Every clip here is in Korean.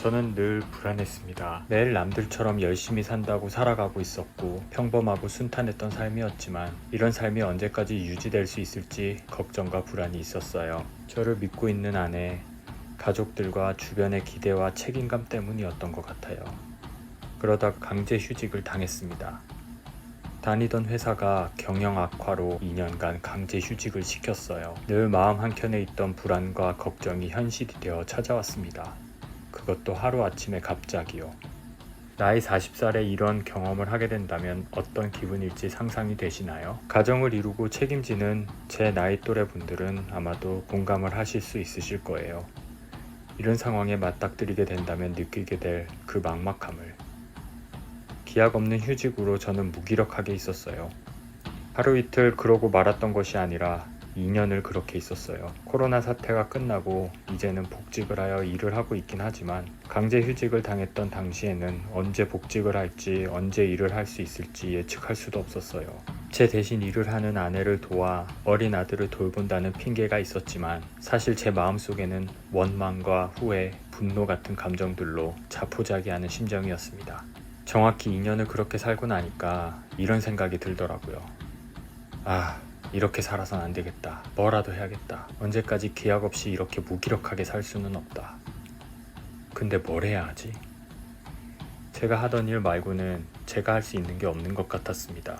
저는 늘 불안했습니다. 매일 남들처럼 열심히 산다고 살아가고 있었고 평범하고 순탄했던 삶이었지만 이런 삶이 언제까지 유지될 수 있을지 걱정과 불안이 있었어요. 저를 믿고 있는 아내, 가족들과 주변의 기대와 책임감 때문이었던 것 같아요. 그러다 강제 휴직을 당했습니다. 다니던 회사가 경영 악화로 2년간 강제 휴직을 시켰어요. 늘 마음 한켠에 있던 불안과 걱정이 현실이 되어 찾아왔습니다. 그것도 하루아침에 갑자기요. 나이 40살에 이런 경험을 하게 된다면 어떤 기분일지 상상이 되시나요? 가정을 이루고 책임지는 제 나이 또래 분들은 아마도 공감을 하실 수 있으실 거예요. 이런 상황에 맞닥뜨리게 된다면 느끼게 될 그 막막함을. 기약 없는 휴직으로 저는 무기력하게 있었어요. 하루 이틀 그러고 말았던 것이 아니라 2년을 그렇게 있었어요. 코로나 사태가 끝나고 이제는 복직을 하여 일을 하고 있긴 하지만 강제 휴직을 당했던 당시에는 언제 복직을 할지 언제 일을 할 수 있을지 예측할 수도 없었어요. 제 대신 일을 하는 아내를 도와 어린 아들을 돌본다는 핑계가 있었지만 사실 제 마음속에는 원망과 후회, 분노 같은 감정들로 자포자기하는 심정이었습니다. 정확히 2년을 그렇게 살고 나니까 이런 생각이 들더라고요. 이렇게 살아선 안 되겠다. 뭐라도 해야겠다. 언제까지 기약 없이 이렇게 무기력하게 살 수는 없다. 근데 뭘 해야 하지? 제가 하던 일 말고는 제가 할 수 있는 게 없는 것 같았습니다.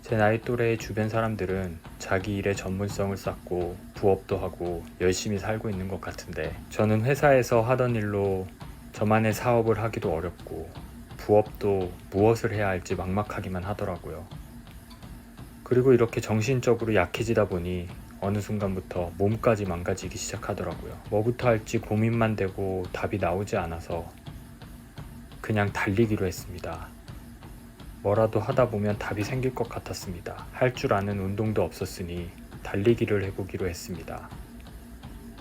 제 나이 또래의 주변 사람들은 자기 일에 전문성을 쌓고 부업도 하고 열심히 살고 있는 것 같은데 저는 회사에서 하던 일로 저만의 사업을 하기도 어렵고 부업도 무엇을 해야 할지 막막하기만 하더라고요. 그리고 이렇게 정신적으로 약해지다 보니 어느 순간부터 몸까지 망가지기 시작하더라고요. 뭐부터 할지 고민만 되고 답이 나오지 않아서 그냥 달리기로 했습니다. 뭐라도 하다 보면 답이 생길 것 같았습니다. 할 줄 아는 운동도 없었으니 달리기를 해보기로 했습니다.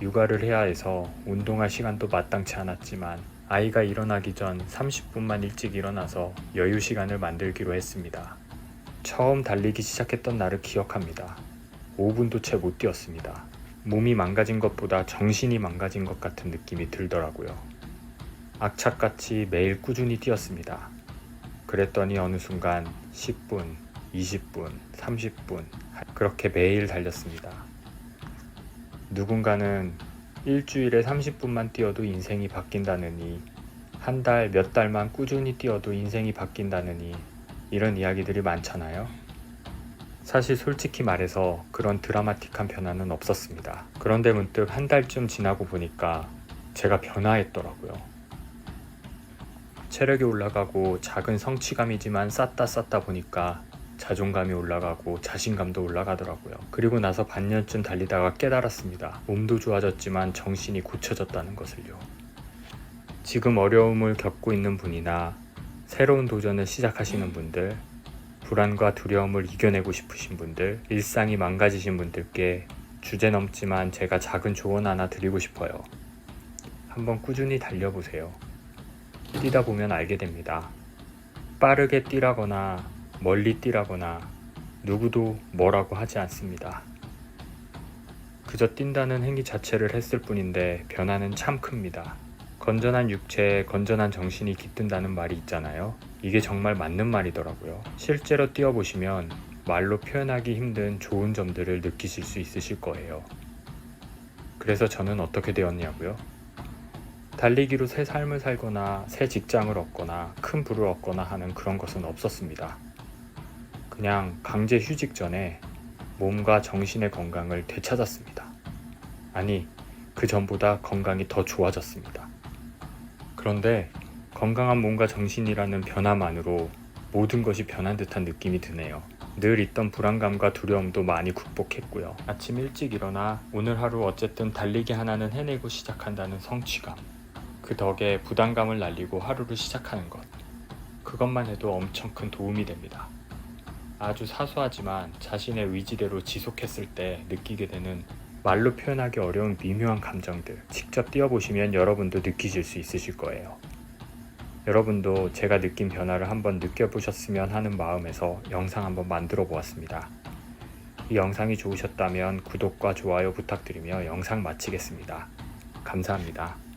육아를 해야 해서 운동할 시간도 마땅치 않았지만 아이가 일어나기 전 30분만 일찍 일어나서 여유 시간을 만들기로 했습니다. 처음 달리기 시작했던 날을 기억합니다. 5분도 채 못 뛰었습니다. 몸이 망가진 것보다 정신이 망가진 것 같은 느낌이 들더라고요. 악착같이 매일 꾸준히 뛰었습니다. 그랬더니 어느 순간 10분, 20분, 30분 그렇게 매일 달렸습니다. 누군가는 일주일에 30분만 뛰어도 인생이 바뀐다느니 한 달, 몇 달만 꾸준히 뛰어도 인생이 바뀐다느니 이런 이야기들이 많잖아요. 사실 솔직히 말해서 그런 드라마틱한 변화는 없었습니다. 그런데 문득 한 달쯤 지나고 보니까 제가 변화했더라고요. 체력이 올라가고 작은 성취감이지만 쌓다 보니까 자존감이 올라가고 자신감도 올라가더라고요. 그리고 나서 반년쯤 달리다가 깨달았습니다. 몸도 좋아졌지만 정신이 고쳐졌다는 것을요. 지금 어려움을 겪고 있는 분이나 새로운 도전을 시작하시는 분들, 불안과 두려움을 이겨내고 싶으신 분들, 일상이 망가지신 분들께 주제넘지만 제가 작은 조언 하나 드리고 싶어요. 한번 꾸준히 달려보세요. 뛰다 보면 알게 됩니다. 빠르게 뛰라거나 멀리 뛰라거나 누구도 뭐라고 하지 않습니다. 그저 뛴다는 행위 자체를 했을 뿐인데 변화는 참 큽니다. 건전한 육체에 건전한 정신이 깃든다는 말이 있잖아요. 이게 정말 맞는 말이더라고요. 실제로 뛰어보시면 말로 표현하기 힘든 좋은 점들을 느끼실 수 있으실 거예요. 그래서 저는 어떻게 되었냐고요? 달리기로 새 삶을 살거나 새 직장을 얻거나 큰 부를 얻거나 하는 그런 것은 없었습니다. 그냥 강제 휴직 전에 몸과 정신의 건강을 되찾았습니다. 아니, 그 전보다 건강이 더 좋아졌습니다. 그런데 건강한 몸과 정신이라는 변화만으로 모든 것이 변한 듯한 느낌이 드네요. 늘 있던 불안감과 두려움도 많이 극복했고요. 아침 일찍 일어나 오늘 하루 어쨌든 달리기 하나는 해내고 시작한다는 성취감. 그 덕에 부담감을 날리고 하루를 시작하는 것. 그것만 해도 엄청 큰 도움이 됩니다. 아주 사소하지만 자신의 의지대로 지속했을 때 느끼게 되는 말로 표현하기 어려운 미묘한 감정들, 직접 뛰어보시면 여러분도 느끼실 수 있으실 거예요. 여러분도 제가 느낀 변화를 한번 느껴보셨으면 하는 마음에서 영상 한번 만들어 보았습니다. 이 영상이 좋으셨다면 구독과 좋아요 부탁드리며 영상 마치겠습니다. 감사합니다.